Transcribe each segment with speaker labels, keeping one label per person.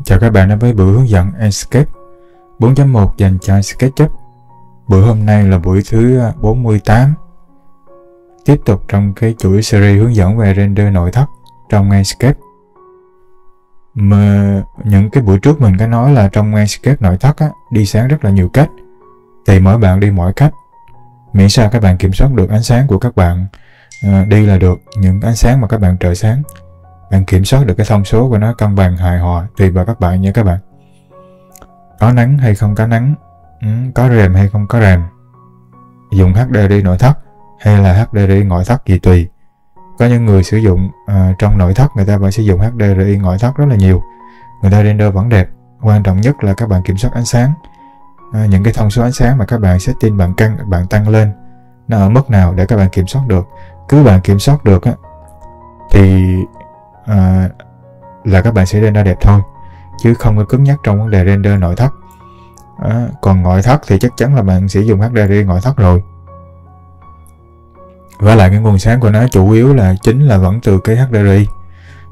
Speaker 1: Chào các bạn đến với buổi hướng dẫn Enscape 4.1 dành cho SketchUp. Buổi hôm nay là buổi thứ 48, tiếp tục trong cái chuỗi series hướng dẫn về render nội thất trong Enscape. Mà những cái buổi trước mình có nói là trong Enscape nội thất đi sáng rất là nhiều cách, thì mỗi bạn đi mỗi cách, miễn sao các bạn kiểm soát được ánh sáng của các bạn đi là được. Những ánh sáng mà các bạn trợ sáng, bạn kiểm soát được cái thông số của nó cân bằng hài hòa tùy vào các bạn nha các bạn. Có nắng hay không có nắng, có rèm hay không có rèm, dùng HDRI nội thất hay là HDRI ngoại thất gì tùy. Có những người sử dụng trong nội thất người ta vẫn sử dụng HDRI ngoại thất rất là nhiều, người ta render vẫn đẹp. Quan trọng nhất là các bạn kiểm soát ánh sáng, những cái thông số ánh sáng mà các bạn setting, bạn tăng lên nó ở mức nào để các bạn kiểm soát được. Cứ bạn kiểm soát được thì là các bạn sẽ render đẹp thôi, chứ không có cứng nhắc trong vấn đề render nội thất. Còn ngoại thất thì chắc chắn là bạn sử dụng HDRI ngoại thất rồi, và lại cái nguồn sáng của nó chủ yếu là chính là vẫn từ cái HDRI,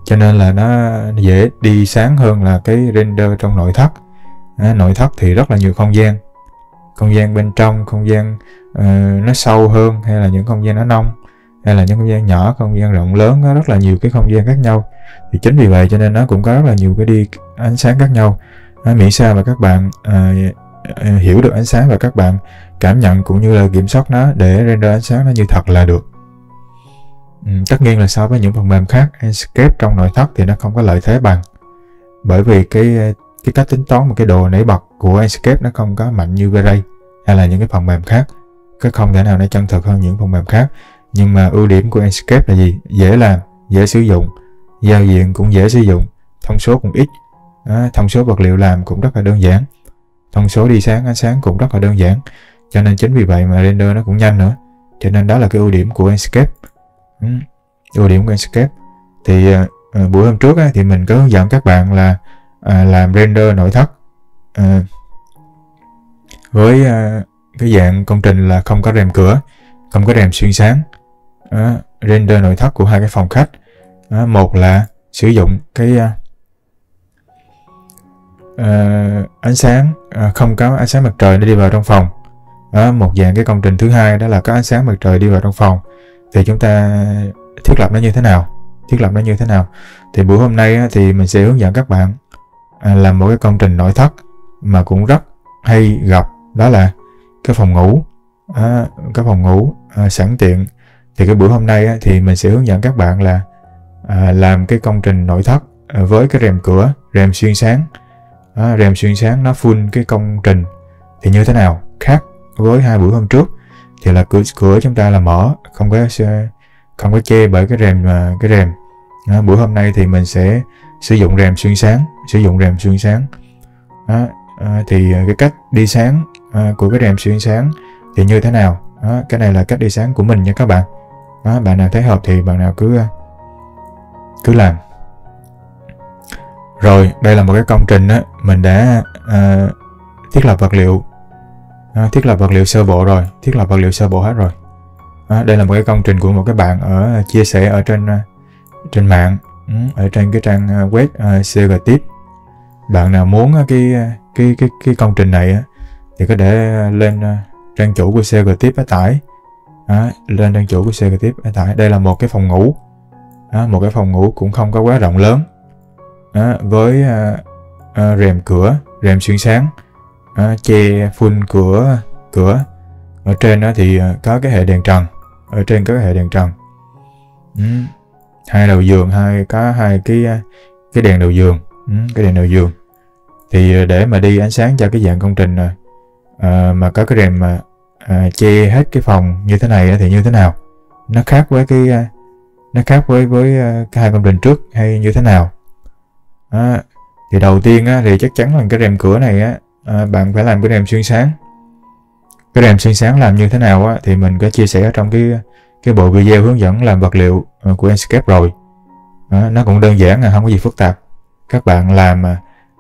Speaker 1: cho nên là nó dễ đi sáng hơn là cái render trong nội thất. Nội thất thì rất là nhiều không gian bên trong, không gian nó sâu hơn, hay là những không gian nó nông, hay là những không gian nhỏ, không gian rộng lớn, có rất là nhiều cái không gian khác nhau. Thì chính vì vậy cho nên nó cũng có rất là nhiều cái đi ánh sáng khác nhau. Miễn sao mà các bạn hiểu được ánh sáng và các bạn cảm nhận cũng như là kiểm soát nó để render ánh sáng nó như thật là được. Tất nhiên là so với những phần mềm khác, Enscape trong nội thất thì nó không có lợi thế bằng, bởi vì cái cách tính toán một cái độ nổi bật của Enscape nó không có mạnh như V-Ray hay là những cái phần mềm khác. Cái không thể nào nó chân thực hơn những phần mềm khác. Nhưng mà ưu điểm của Enscape là gì? Dễ làm, dễ sử dụng, giao diện cũng dễ sử dụng, thông số cũng ít, thông số vật liệu làm cũng rất là đơn giản, thông số đi sáng ánh sáng cũng rất là đơn giản, cho nên chính vì vậy mà render nó cũng nhanh nữa. Cho nên đó là cái ưu điểm của Enscape. Ưu điểm của Enscape thì buổi hôm trước thì mình có hướng dẫn các bạn là làm render nội thất với cái dạng công trình là không có rèm cửa, không có rèm xuyên sáng. Render nội thất của hai cái phòng khách. Một là sử dụng cái ánh sáng không có ánh sáng mặt trời để đi vào trong phòng. Một dạng cái công trình thứ hai đó là có ánh sáng mặt trời đi vào trong phòng. Thì chúng ta thiết lập nó như thế nào? Thì buổi hôm nay thì mình sẽ hướng dẫn các bạn làm một cái công trình nội thất mà cũng rất hay gặp, đó là cái phòng ngủ. Cái phòng ngủ sẵn tiện. Thì cái buổi hôm nay thì mình sẽ hướng dẫn các bạn là làm cái công trình nội thất với cái rèm cửa, rèm xuyên sáng. Rèm xuyên sáng nó full cái công trình thì như thế nào? Khác với hai buổi hôm trước thì là cửa chúng ta là mở, không có che bởi cái rèm. Buổi hôm nay thì mình sẽ sử dụng rèm xuyên sáng. Thì cái cách đi sáng của cái rèm xuyên sáng thì như thế nào? Cái này là cách đi sáng của mình nha các bạn. Bạn nào thấy hợp thì bạn nào cứ làm. Rồi, đây là một cái công trình mình đã thiết lập vật liệu sơ bộ rồi, hết rồi. Đây là một cái công trình của một cái bạn chia sẻ ở trên mạng, ở trên cái trang web CGTip. Bạn nào muốn cái công trình này thì có thể lên trang chủ của CGTip tải. Lên trang chủ của CGTip tải. Đây là một cái phòng ngủ, một cái phòng ngủ cũng không có quá rộng lớn, với rèm cửa, rèm xuyên sáng, che full cửa. Ở trên thì có cái hệ đèn trần, hai đầu giường, có hai cái đèn đầu giường, thì để mà đi ánh sáng cho cái dạng công trình mà có cái rèm che hết cái phòng như thế này thì như thế nào? Nó khác với với hai công trình trước hay như thế nào? Thì đầu tiên thì chắc chắn là cái rèm cửa này bạn phải làm cái rèm xuyên sáng. Cái rèm xuyên sáng làm như thế nào thì mình có chia sẻ ở trong cái bộ video hướng dẫn làm vật liệu của Enscape rồi. Nó cũng đơn giản, không có gì phức tạp. Các bạn làm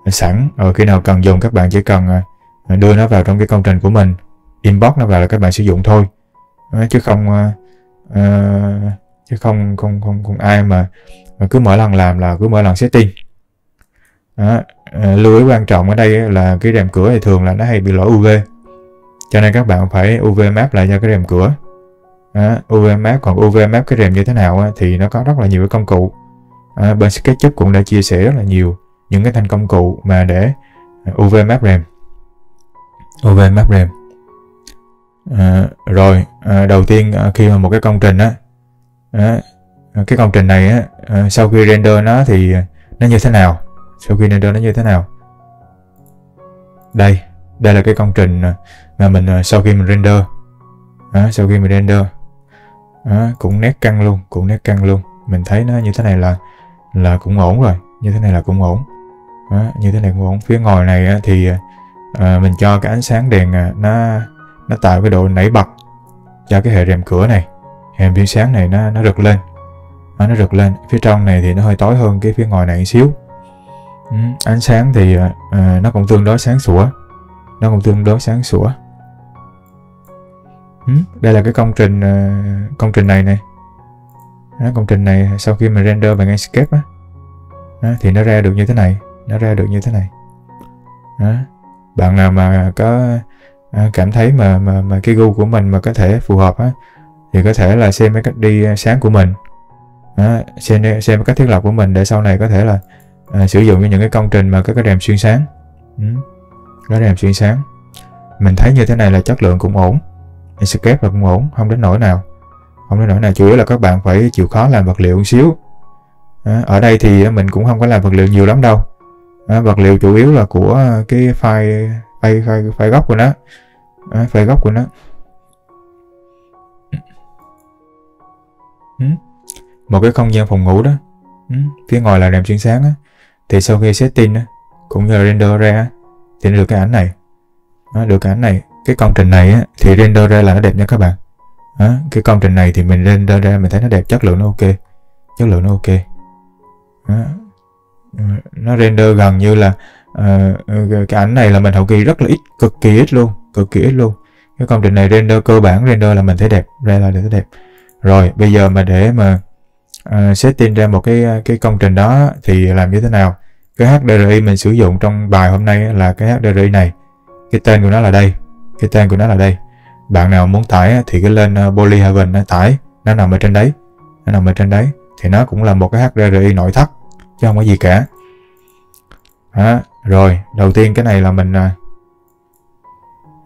Speaker 1: sẵn, rồi khi nào cần dùng các bạn chỉ cần đưa nó vào trong cái công trình của mình, inbox nó vào là các bạn sử dụng thôi. Chứ không ai mà cứ mỗi lần làm là cứ mỗi lần setting. Đó. Lưu ý quan trọng ở đây là cái rèm cửa thì thường là nó hay bị lỗi UV, cho nên các bạn phải UV map lại cho cái rèm cửa. Đó, UV map, còn UV map cái rèm như thế nào thì nó có rất là nhiều cái công cụ. Bên SketchUp cũng đã chia sẻ rất là nhiều những cái thanh công cụ mà để UV map rèm. UV map rèm. Rồi đầu tiên khi mà một cái công trình cái công trình này sau khi render nó thì nó như thế nào? Sau khi render nó như thế nào? Đây là cái công trình mà mình sau khi mình render. Sau khi mình render cũng nét căng luôn, mình thấy nó như thế này là cũng ổn rồi, như thế này là cũng ổn. Như thế này cũng ổn. Phía ngoài này thì mình cho cái ánh sáng đèn nó tạo cái độ nảy bật cho cái hệ rèm cửa này, hệ rèm sáng này nó rực lên. Nó rực lên. Phía trong này thì nó hơi tối hơn cái phía ngoài này một xíu. Ánh sáng thì nó cũng tương đối sáng sủa. Đây là cái công trình này nè. Công trình này sau khi mình render bằng Enscape thì nó ra được như thế này. Bạn nào mà có cảm thấy mà cái gu của mình mà có thể phù hợp thì có thể là xem cái cách đi sáng của mình, xem cách thiết lập của mình để sau này có thể là sử dụng cho những cái công trình mà có cái rèm xuyên sáng. Có rèm xuyên sáng mình thấy như thế này là chất lượng cũng ổn, Enscape là cũng ổn, không đến nỗi nào. Chủ yếu là các bạn phải chịu khó làm vật liệu một xíu. Ở đây thì mình cũng không có làm vật liệu nhiều lắm đâu. Vật liệu chủ yếu là của cái file gốc của nó. File gốc của nó. Một cái không gian phòng ngủ đó. Phía ngoài là rèm xuyên sáng thì sau khi setting cũng như là render ra thì nó được cái ảnh này. Được cái ảnh này. Cái công trình này thì render ra là nó đẹp nha các bạn. Cái công trình này thì mình render ra mình thấy nó đẹp, chất lượng nó ok. Nó render gần như là cái ảnh này là mình hậu kỳ rất là ít, cực kỳ ít luôn. Cái công trình này render cơ bản render là mình thấy đẹp, Rồi bây giờ mà để mà setting ra một cái công trình đó thì làm như thế nào? Cái HDRI mình sử dụng trong bài hôm nay là cái HDRI này. Cái tên của nó là đây. Bạn nào muốn tải thì cứ lên Polyhaven tải, nó nằm ở trên đấy. Thì nó cũng là một cái HDRI nội thất chứ không có gì cả. Rồi đầu tiên cái này là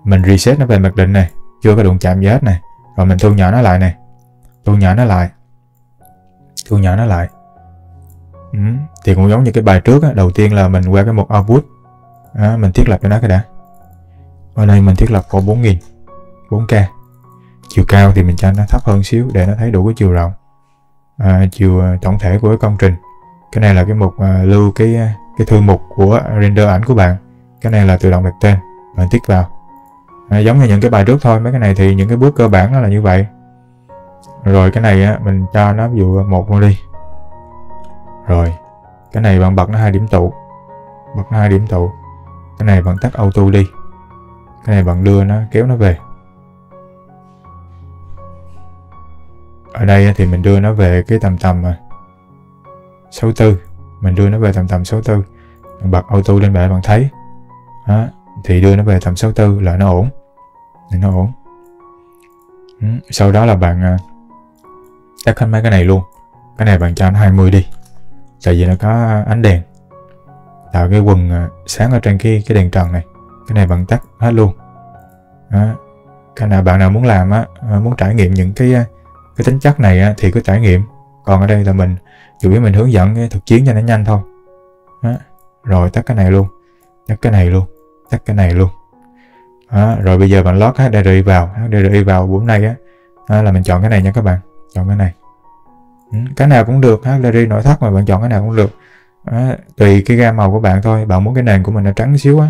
Speaker 1: mình reset nó về mặc định này, chưa có đụng chạm gì hết này. Rồi mình thu nhỏ nó lại này, thu nhỏ nó lại. Thì cũng giống như cái bài trước đầu tiên là mình qua cái mục output, mình thiết lập cho nó cái đã. Ở đây mình thiết lập có 4000 4K. Chiều cao thì mình cho nó thấp hơn xíu để nó thấy đủ cái chiều rộng, chiều tổng thể của cái công trình. Cái này là cái mục lưu cái thư mục của render ảnh của bạn. Cái này là tự động đặt tên, bạn tích vào. Giống như những cái bài trước thôi, mấy cái này thì những cái bước cơ bản nó là như vậy. Rồi cái này mình cho nó ví dụ 1 luôn đi. Rồi cái này bạn bật nó 2 điểm tụ, cái này bạn tắt auto đi, cái này bạn đưa nó kéo nó về. Ở đây thì mình đưa nó về cái tầm 64, mình đưa nó về tầm 64, bạn bật auto lên bạn thấy thì đưa nó về tầm 64 là nó ổn. Sau đó là bạn tắt hết mấy cái này luôn. Cái này bạn cho nó 20 đi, tại vì nó có ánh đèn tạo cái quần sáng ở trên cái đèn trần này. Cái này bạn tắt hết luôn. Cái nào bạn nào muốn làm muốn trải nghiệm những cái tính chất này thì cứ trải nghiệm. Còn ở đây là mình chủ yếu mình hướng dẫn cái thực chiến cho nó nhanh thôi. Rồi tắt cái này luôn, tắt cái này luôn. Rồi bây giờ bạn lót HDRI vào bữa nay là mình chọn cái này nha các bạn, chọn cái này. Cái nào cũng được, HDRI nội thất mà bạn chọn cái nào cũng được. Tùy cái gam màu của bạn thôi. Bạn muốn cái nền của mình nó trắng xíu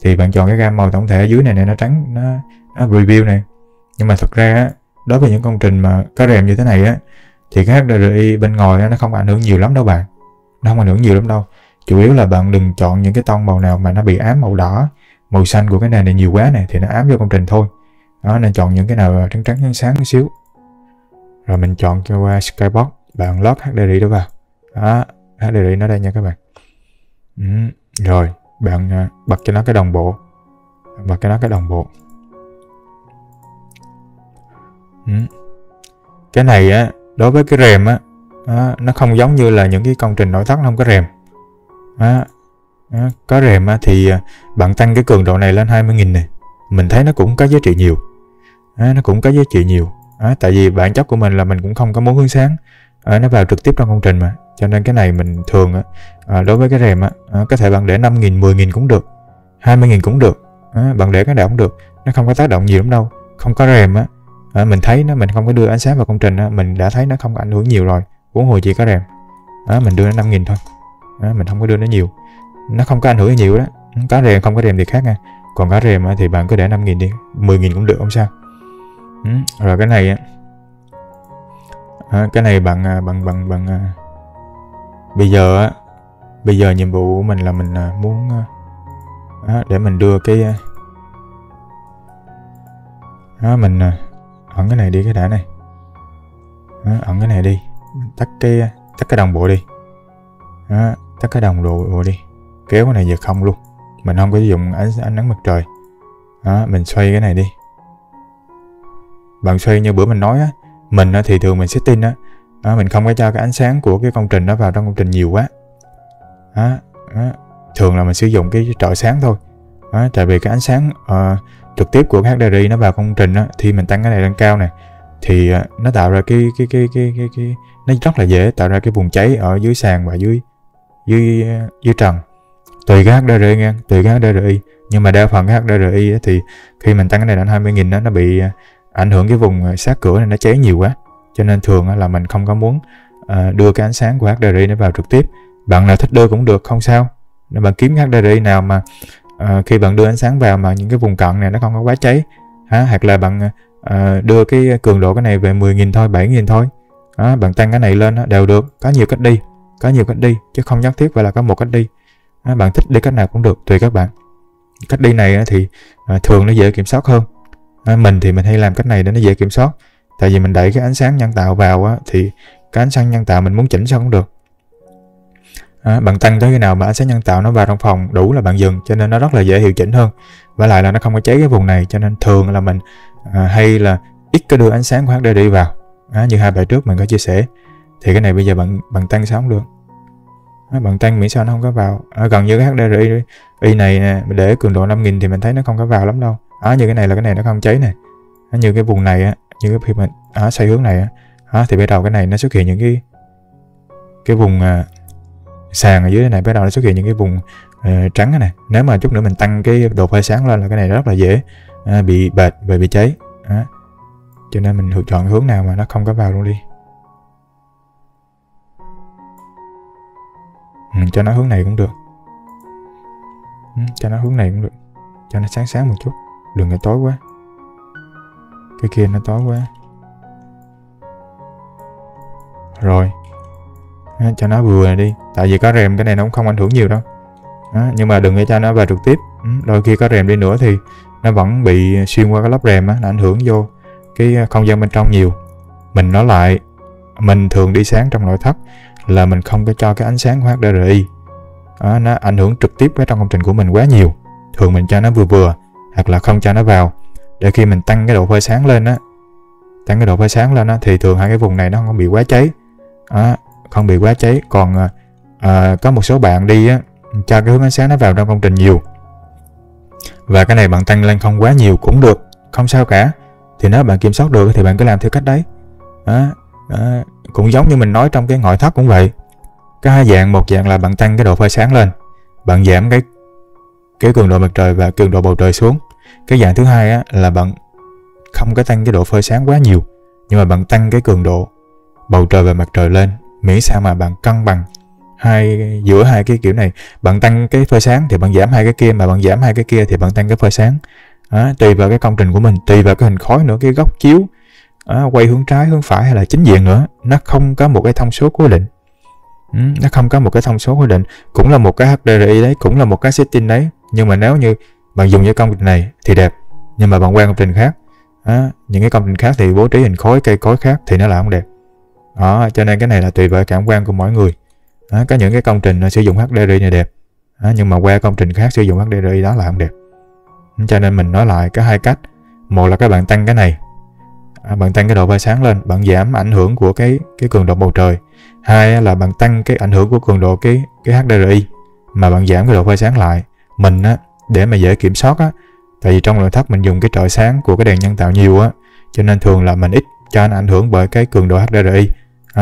Speaker 1: thì bạn chọn cái gam màu tổng thể ở dưới này nó trắng, nó review này. Nhưng mà thực ra đối với những công trình mà có rèm như thế này thì cái HDRI bên ngoài nó không ảnh hưởng nhiều lắm đâu bạn. Chủ yếu là bạn đừng chọn những cái tông màu nào mà nó bị ám màu đỏ, màu xanh của cái nền này nhiều quá này thì nó ám vô công trình thôi. Nên chọn những cái nào trắng sáng một xíu. Rồi mình chọn cho qua Skybox, bạn lót HDRI đó vào. HDRI nó đây nha các bạn. Rồi bạn bật cho nó cái đồng bộ, Cái này á, đối với cái rèm á, nó không giống như là những cái công trình nội thất nó không có rèm. Có rèm á, thì bạn tăng cái cường độ này lên 20.000 này, mình thấy nó cũng có giá trị nhiều. Tại vì bản chất của mình là mình cũng không có muốn hướng sáng nó vào trực tiếp trong công trình mà, cho nên cái này mình thường đối với cái rèm có thể bạn để 5.000, 10.000 cũng được, 20.000 cũng được, bạn để cái nào cũng được, nó không có tác động nhiều lắm đâu. Không có rèm mình thấy mình không có đưa ánh sáng vào công trình mình đã thấy nó không có ảnh hưởng nhiều rồi, huống hồ chỉ có rèm. Mình đưa nó 5.000 thôi, mình không có đưa nó nhiều, nó không có ảnh hưởng nhiều đó. Có rèm không có rèm thì khác nha, còn có rèm thì bạn cứ để 5.000 đi, 10.000 cũng được, không sao. Rồi cái này bằng bây giờ nhiệm vụ của mình là mình muốn để mình đưa cái mình ẩn cái này đi, cái đã này, ẩn cái này đi, tắt cái đồng bộ đi, tắt cái đồng bộ đi, kéo cái này về không luôn, mình không có sử dụng ánh nắng mặt trời. Mình xoay cái này đi, bạn xoay như bữa mình nói mình thì thường mình setting mình không có cho cái ánh sáng của cái công trình nó vào trong công trình nhiều quá. Thường là mình sử dụng cái trợ sáng thôi, tại vì cái ánh sáng trực tiếp của cái HDRI nó vào công trình thì mình tăng cái này lên cao này thì nó tạo ra cái nó rất là dễ tạo ra cái vùng cháy ở dưới sàn và dưới trần, tùy cái HDRI nha, tùy cái HDRI. Nhưng mà đa phần cái HDRI thì khi mình tăng cái này lên 20.000 nó bị ảnh hưởng cái vùng sát cửa này, nó cháy nhiều quá, cho nên thường là mình không có muốn đưa cái ánh sáng của HDRI nó vào trực tiếp. Bạn nào thích đưa cũng được, không sao, nên bạn kiếm cái HDRI nào mà khi bạn đưa ánh sáng vào mà những cái vùng cận này nó không có quá cháy, hoặc là bạn đưa cái cường độ cái này về 10.000 thôi, 7.000 thôi, bạn tăng cái này lên đều được, có nhiều cách đi chứ không nhất thiết phải là có một cách đi. Bạn thích đi cách nào cũng được, tùy các bạn. Cách đi này thì thường nó dễ kiểm soát hơn. Mình thì mình hay làm cách này để nó dễ kiểm soát, tại vì mình đẩy cái ánh sáng nhân tạo vào thì cái ánh sáng nhân tạo mình muốn chỉnh sao cũng được. Bạn tăng tới cái nào mà ánh sáng nhân tạo nó vào trong phòng đủ là bạn dừng, cho nên nó rất là dễ hiệu chỉnh hơn, và lại là nó không có cháy cái vùng này, cho nên thường là mình hay là ít có đưa ánh sáng của HDRI vào. Như 2 bài trước mình có chia sẻ, thì cái này bây giờ bạn tăng sao cũng được, bạn tăng miễn sao nó không có vào. Gần như cái HDRI này mình để cường độ 5.000 thì mình thấy nó không có vào lắm đâu. Như cái này là cái này nó không cháy này, như cái vùng này như cái khi mình xoay hướng này thì bắt đầu cái này nó xuất hiện những cái vùng sàn ở dưới này, bắt đầu nó xuất hiện những cái vùng trắng này. Nếu mà chút nữa mình tăng cái độ phơi sáng lên là cái này rất là dễ bị bệt và bị cháy. Cho nên mình chọn hướng nào mà nó không có vào luôn đi. Cho nó hướng này cũng được, cho nó hướng này cũng được, cho nó sáng sáng một chút, đừng có tối quá, cái kia nó tối quá. Rồi cho nó vừa đi, tại vì có rèm cái này nó cũng không ảnh hưởng nhiều đâu. Nhưng mà đừng để cho nó vào trực tiếp, đôi khi có rèm đi nữa thì nó vẫn bị xuyên qua cái lớp rèm nó ảnh hưởng vô cái không gian bên trong nhiều. Mình nói lại, mình thường đi sáng trong nội thất là mình không có cho cái ánh sáng của HDRI nó ảnh hưởng trực tiếp với trong công trình của mình quá nhiều. Thường mình cho nó vừa vừa, hoặc là không cho nó vào, để khi mình tăng cái độ phơi sáng lên thì thường hai cái vùng này nó không bị quá cháy, không bị quá cháy. Còn có một số bạn đi cho cái hướng ánh sáng nó vào trong công trình nhiều, và cái này bạn tăng lên không quá nhiều cũng được, không sao cả. Thì nếu bạn kiểm soát được thì bạn cứ làm theo cách đấy. Cũng giống như mình nói trong cái ngoại thất cũng vậy, có hai dạng. Một dạng là bạn tăng cái độ phơi sáng lên, bạn giảm cái cường độ mặt trời và cường độ bầu trời xuống. Cái dạng thứ hai là bạn không có tăng cái độ phơi sáng quá nhiều, nhưng mà bạn tăng cái cường độ bầu trời và mặt trời lên, miễn sao mà bạn cân bằng giữa hai cái kiểu này. Bạn tăng cái phơi sáng thì bạn giảm hai cái kia, mà bạn giảm hai cái kia thì bạn tăng cái phơi sáng. Tùy vào cái công trình của mình, tùy vào cái hình khối nữa, cái góc chiếu quay hướng trái hướng phải hay là chính diện nữa, nó không có một cái thông số cố định. Cũng là một cái HDRI đấy, cũng là một cái setting đấy, nhưng mà nếu như bạn dùng cho công trình này thì đẹp, nhưng mà bạn quen công trình khác, những cái công trình khác thì bố trí hình khối cây cối khác thì nó lại không đẹp. Cho nên cái này là tùy vào cảm quan của mỗi người. Có những cái công trình sử dụng HDRI này đẹp, Nhưng mà qua công trình khác sử dụng HDRI đó là không đẹp. Cho nên mình nói lại có hai cách. Một là các bạn tăng cái này, bạn tăng cái độ phơi sáng lên, bạn giảm ảnh hưởng của cái cường độ bầu trời. Hai là bạn tăng cái ảnh hưởng của cường độ cái HDRI mà bạn giảm cái độ phơi sáng lại. Mình á, để mà dễ kiểm soát á, tại vì trong nội thất mình dùng cái trợ sáng của cái đèn nhân tạo nhiều á, cho nên thường là mình ít cho nó ảnh hưởng bởi cái cường độ HDRI.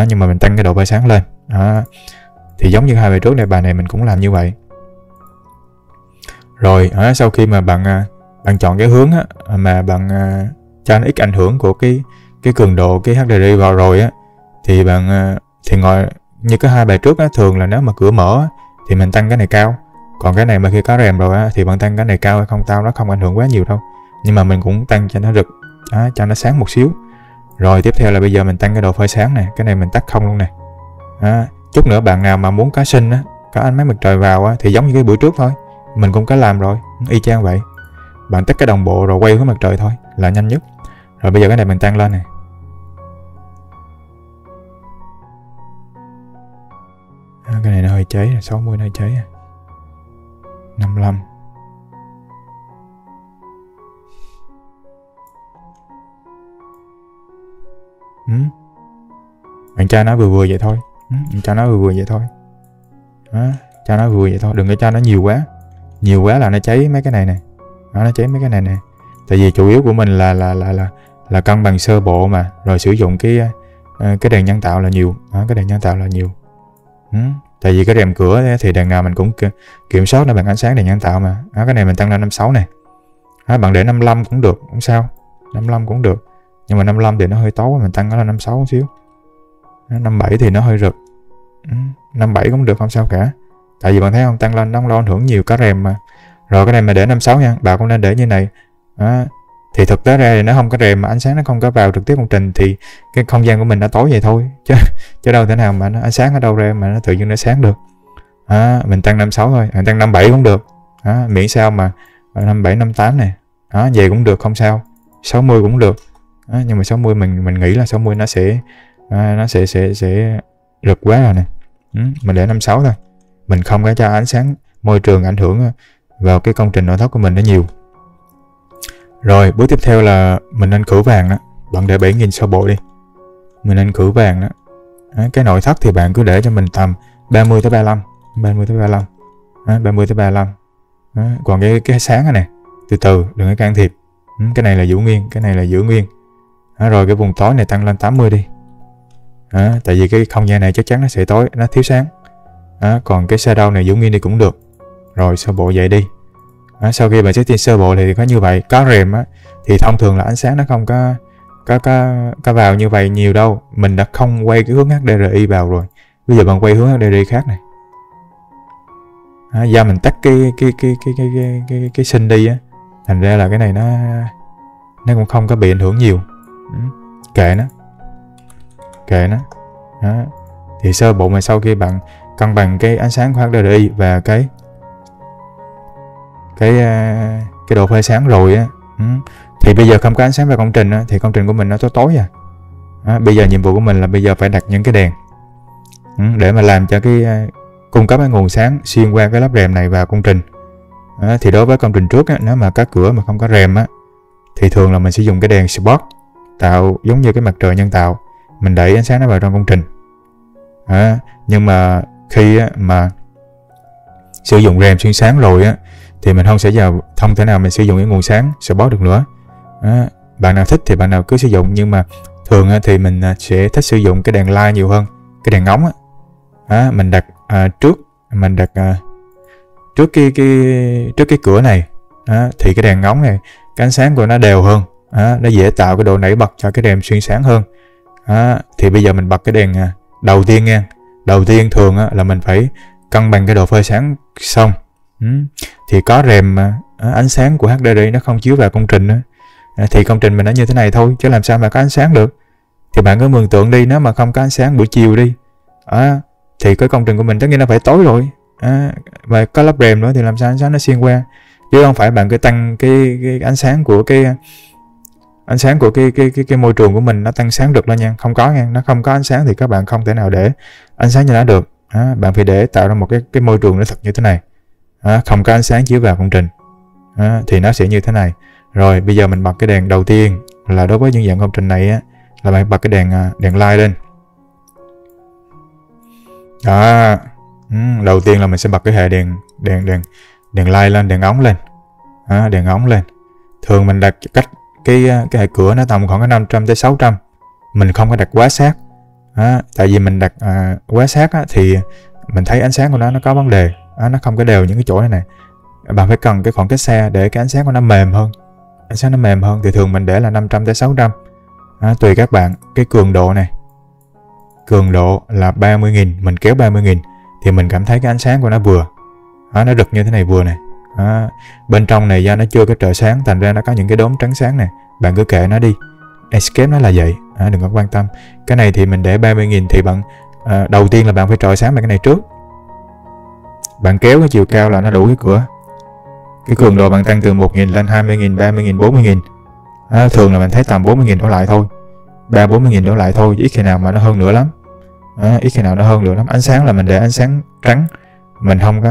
Speaker 1: Nhưng mà mình tăng cái độ phơi sáng lên. Thì giống như hai bài trước này, bài này mình cũng làm như vậy. Rồi sau khi mà bạn chọn cái hướng á, mà bạn cho nó ít ảnh hưởng của cái cường độ cái HDRI vào rồi á, thì bạn thì ngồi như cái hai bài trước á, thường là nếu mà cửa mở á, thì mình tăng cái này cao. Còn cái này mà khi có rèm rồi á, thì bạn tăng cái này cao hay không tao nó không ảnh hưởng quá nhiều đâu. Nhưng mà mình cũng tăng cho nó rực, cho nó sáng một xíu. Rồi tiếp theo là bây giờ mình tăng cái độ phơi sáng này, cái này mình tắt không luôn nè. Chút nữa bạn nào mà muốn cá sinh á, có ánh máy mặt trời vào á, thì giống như cái bữa trước thôi, mình cũng có làm rồi, y chang vậy. Bạn tắt cái đồng bộ rồi quay hướng mặt trời thôi là nhanh nhất. Rồi bây giờ cái này mình tăng lên này. Cái này nó hơi cháy, 60 nó hơi cháy. 55. Bạn cho nó vừa vừa vậy thôi. Cho nó vừa vừa vậy thôi. Cho nó vừa vậy thôi, đừng có cho nó nhiều quá. Nhiều quá là nó cháy mấy cái này nè. Nó cháy mấy cái này nè. Tại vì chủ yếu của mình là cân bằng sơ bộ mà, rồi sử dụng cái đèn nhân tạo là nhiều. Cái đèn nhân tạo là nhiều. Tại vì cái rèm cửa thì đèn nào mình cũng kiểm soát nó bằng ánh sáng đèn nhân tạo mà. Cái này mình tăng lên 56 này. Bạn để 55 cũng được, không sao. 55 cũng được. Nhưng mà 55 thì nó hơi tối, mình tăng nó lên 56 một xíu. 57 thì nó hơi rực. 57 cũng được, không sao cả. Tại vì bạn thấy không, tăng lên nó không lo ảnh hưởng nhiều, có rèm mà. Rồi cái này mà để 56 nha, bạn cũng nên để như này. Thì thực tế ra thì nó không có rèm mà ánh sáng nó không có vào trực tiếp công trình, thì cái không gian của mình nó tối vậy thôi. Chứ đâu thể nào mà nó ánh sáng ở đâu ra mà nó tự nhiên nó sáng được. Mình tăng 56 thôi, mình tăng 57 cũng được. Miễn sao mà 57, 58 này. Vậy cũng được, không sao. 60 cũng được. Nhưng mà 60 mình nghĩ là 60 nó sẽ rực quá rồi nè. Mình để 56 thôi. Mình không có cho ánh sáng môi trường ảnh hưởng vào cái công trình nội thất của mình nó nhiều. Rồi bước tiếp theo là mình nên khử vàng đó. Bạn để 7.000 sơ bộ đi. Mình nên khử vàng đó. Cái nội thất thì bạn cứ để cho mình tầm 30 tới 35. 30 tới 35. 30 tới 35. Còn cái sáng này từ từ, đừng có can thiệp. Cái này là giữ nguyên, cái này là giữ nguyên. Rồi cái vùng tối này tăng lên 80 đi. Tại vì cái không gian này chắc chắn nó sẽ tối, nó thiếu sáng. Còn cái shadow này giữ nguyên đi cũng được. Rồi sơ bộ vậy đi. Sau khi bạn setting sơ bộ thì có như vậy. Có rèm á, thì thông thường là ánh sáng nó không có vào như vậy nhiều đâu. Mình đã không quay cái hướng HDRI vào rồi. Bây giờ bạn quay hướng HDRI khác này. Do mình tắt cái sinh đi á, thành ra là cái này nó cũng không có bị ảnh hưởng nhiều. Kệ nó. Thì sơ bộ mà sau khi bạn cân bằng cái ánh sáng của HDRI và cái độ phơi sáng rồi á, thì bây giờ không có ánh sáng vào công trình á, thì công trình của mình nó tối bây giờ nhiệm vụ của mình là bây giờ phải đặt những cái đèn để mà làm cho cái cung cấp cái nguồn sáng xuyên qua cái lớp rèm này vào công trình. Thì đối với công trình trước á, nếu mà có cửa mà không có rèm á, thì thường là mình sử dụng cái đèn spot tạo giống như cái mặt trời nhân tạo, mình đẩy ánh sáng nó vào trong công trình. Nhưng mà khi á, mà sử dụng rèm xuyên sáng rồi á, thì mình không thể nào mình sử dụng cái nguồn sáng spot được nữa. Bạn nào thích thì bạn nào cứ sử dụng, nhưng mà thường á, thì mình sẽ thích sử dụng cái đèn light nhiều hơn, cái đèn ngóng á. Mình đặt trước cái cửa này thì cái đèn ngóng này cái ánh sáng của nó đều hơn, nó dễ tạo cái độ nảy bật cho cái đèn xuyên sáng hơn. Thì bây giờ mình bật cái đèn đầu tiên nha. Đầu tiên thường là mình phải cân bằng cái độ phơi sáng xong. Thì có rèm ánh sáng của HDRI nó không chiếu vào công trình thì công trình mình nó như thế này thôi, chứ làm sao mà có ánh sáng được. Thì bạn cứ mường tượng đi, nếu mà không có ánh sáng buổi chiều đi thì cái công trình của mình tất nhiên nó phải tối rồi. Và có lắp rèm nữa thì làm sao ánh sáng nó xuyên qua, chứ không phải bạn cứ tăng cái ánh sáng của cái môi trường của mình nó tăng sáng được lên nha. Không có nha, nó không có ánh sáng thì các bạn không thể nào để ánh sáng cho nó được. Bạn phải để tạo ra một cái môi trường nó thật như thế này. không có ánh sáng chiếu vào công trình, thì nó sẽ như thế này. Rồi bây giờ mình bật cái đèn đầu tiên là đối với những dạng công trình này á, là bạn bật cái đèn light lên. Đó, đầu tiên là mình sẽ bật cái hệ đèn light lên, đèn ống lên, đèn ống lên. Thường mình đặt cách cái hệ cửa nó tầm khoảng 500 tới 600, mình không có đặt quá sát. Tại vì mình đặt quá sát á, thì mình thấy ánh sáng của nó có vấn đề, nó không có đều những cái chỗ này nè. Bạn phải cần cái khoảng cách xa để cái ánh sáng của nó mềm hơn. Ánh sáng nó mềm hơn thì thường mình để là 500 tới 600. Tùy các bạn. Cái cường độ này, cường độ là 30.000, mình kéo 30.000 thì mình cảm thấy cái ánh sáng của nó vừa, nó rực như thế này vừa này. Bên trong này do nó chưa có trợ sáng, thành ra nó có những cái đốm trắng sáng này. Bạn cứ kệ nó đi, escape nó là vậy, đừng có quan tâm. Cái này thì mình để 30.000 thì bạn đầu tiên là bạn phải trợ sáng bằng cái này trước. Bạn kéo cái chiều cao là nó đủ cái cửa. Cái cường độ bạn tăng từ 1.000 lên 20.000, 30.000, 40.000. Thường là mình thấy tầm 40.000 đổ lại thôi, 30.000 đổ lại thôi, ít khi nào mà nó hơn nữa lắm. Ít khi nào nó hơn nữa lắm. Ánh sáng là mình để ánh sáng trắng, mình không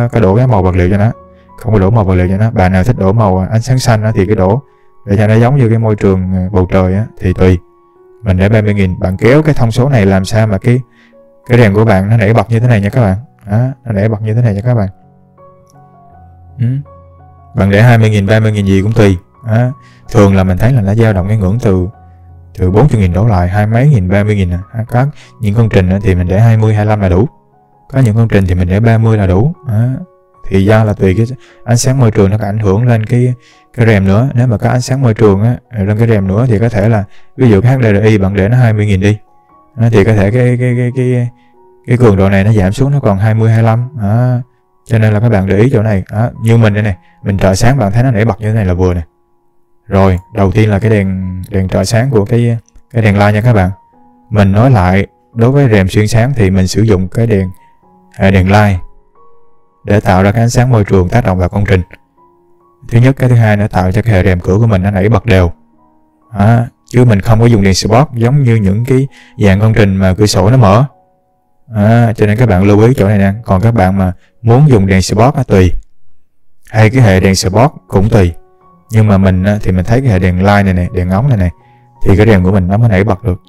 Speaker 1: có đổ cái màu vật liệu cho nó, không có đổ màu vật liệu cho nó. Bạn nào thích đổ màu ánh sáng xanh thì cái đổ để cho nó giống như cái môi trường bầu trời thì tùy. Mình để 30.000. Bạn kéo cái thông số này làm sao mà cái đèn của bạn nó nảy bật như thế này nha các bạn. Nó nảy bật như thế này nha các bạn. Bạn để 20.000, 30.000 gì cũng tùy. Thường là mình thấy là nó dao động cái ngưỡng từ 40.000 đổ lại, 20 mấy nghìn, 30.000. Có những công trình thì mình để 20, 25 là đủ. Có những công trình thì mình để 30 là đủ. Thì do là tùy cái ánh sáng môi trường nó có ảnh hưởng lên cái rèm nữa. Nếu mà có ánh sáng môi trường lên cái rèm nữa thì có thể là ví dụ cái HDRI bạn để nó 20.000 đi, thì có thể cái cường độ này nó giảm xuống nó còn 20, 25. Cho nên là các bạn để ý chỗ này. Như mình đây này, mình trợ sáng bạn thấy nó nảy bật như thế này là vừa nè. Rồi đầu tiên là cái đèn trợ sáng của cái đèn light nha các bạn. Mình nói lại, đối với rèm xuyên sáng thì mình sử dụng cái đèn light để tạo ra cái ánh sáng môi trường tác động vào công trình. Thứ nhất. Cái thứ hai, nó tạo cho cái hệ rèm cửa của mình nó nảy bật đều. Chứ mình không có dùng đèn spot giống như những cái dạng công trình mà cửa sổ nó mở. Cho nên các bạn lưu ý chỗ này nè. Còn các bạn mà muốn dùng đèn spot tùy, hay cái hệ đèn spot cũng tùy. Nhưng mà mình thì mình thấy cái hệ đèn light này này, đèn ống này thì cái rèm của mình nó mới nảy bật được.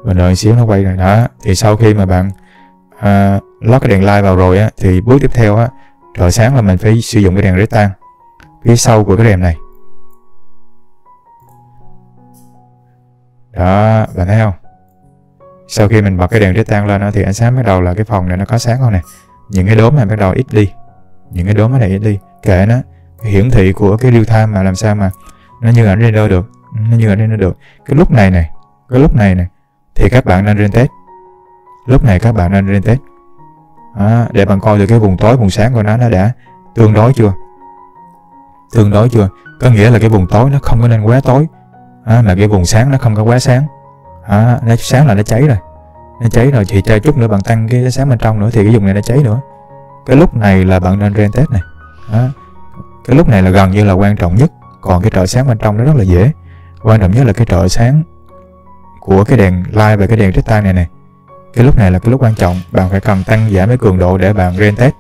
Speaker 1: Mình đợi xíu nó quay rồi đó. Thì sau khi mà bạn lót cái đèn light vào rồi thì bước tiếp theo trợ sáng là mình phải sử dụng cái đèn rectangle phía sau của cái rèm này. Đó, bạn thấy không? Sau khi mình bật cái đèn rectangle lên thì ánh sáng bắt đầu là cái phòng này nó có sáng không nè. Những cái đốm này bắt đầu ít đi. Những cái đốm này ít đi. Kệ nó. Cái hiển thị của cái real time mà làm sao mà nó như ảnh render được. Nó như ảnh render được. Cái lúc này này. Cái lúc này này. Thì các bạn nên render test. Lúc này các bạn nên render test. Để bạn coi được cái vùng tối, vùng sáng của nó đã tương đối chưa. Tương đối chưa. Có nghĩa là cái vùng tối nó không có nên quá tối. Mà cái vùng sáng nó không có quá sáng. Nó sáng là nó cháy rồi. Nó cháy rồi thì cho chút nữa bạn tăng cái sáng bên trong nữa thì cái vùng này nó cháy nữa. Cái lúc này là bạn nên render test này. Cái lúc này là gần như là quan trọng nhất. Còn cái trợ sáng bên trong nó rất là dễ. Quan trọng nhất là cái trợ sáng của cái đèn light và cái đèn rectangle này. Cái lúc này là cái lúc quan trọng. Bạn phải cần tăng giảm cái cường độ để bạn render test.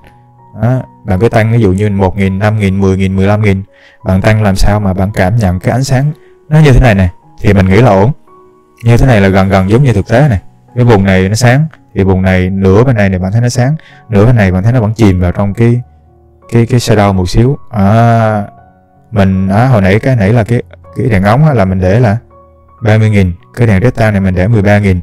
Speaker 1: Bạn cứ tăng ví dụ như 1.000, 5.000, 10.000, 15.000. Bạn tăng làm sao mà bạn cảm nhận cái ánh sáng nó như thế này nè thì mình nghĩ là ổn. Như thế này là gần giống như thực tế này. Cái vùng này nó sáng thì vùng này nửa bên này bạn thấy nó sáng, nửa bên này bạn thấy nó vẫn chìm vào trong cái shadow một xíu. Mình hồi nãy cái nãy là cái đèn ống là mình để là 30.000, cái đèn rectangle này mình để 13.000.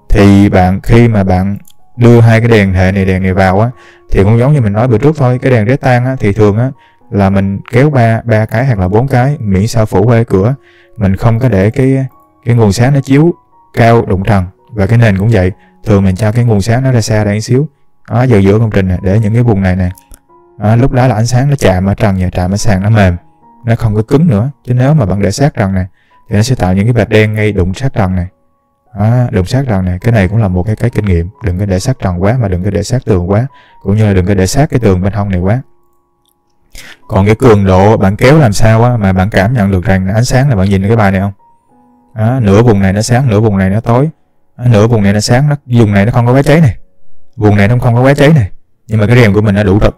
Speaker 1: Thì khi mà bạn đưa hai cái đèn hệ này đèn này vào thì cũng giống như mình nói bữa trước thôi. Cái đèn rectangle thì thường là mình kéo ba cái hoặc là 4 cái, miễn sao phủ qua cái cửa. Mình không có để cái nguồn sáng nó chiếu cao đụng trần. Và cái nền cũng vậy. Thường mình cho cái nguồn sáng nó ra xa đây một xíu. Giữa công trình này, để những cái vùng này nè. Lúc đó là ánh sáng nó chạm ở trần và chạm ở sàn nó mềm. Nó không có cứng nữa. Chứ nếu mà bạn để sát trần này thì nó sẽ tạo những cái vệt đen ngay đụng sát trần này. Đụng sát trần này. Cái này cũng là một cái kinh nghiệm. Đừng có để sát trần quá mà đừng có để sát tường quá. Cũng như là đừng có để sát cái tường bên hông này quá. Còn cái cường độ bạn kéo làm sao mà bạn cảm nhận được rằng ánh sáng là bạn nhìn cái bài này không? Nửa vùng này nó sáng, nửa vùng này nó tối. Nửa vùng này nó sáng, vùng này nó không có quá cháy này. Vùng này nó không có quá cháy này, nhưng mà cái đèn của mình nó đủ rực.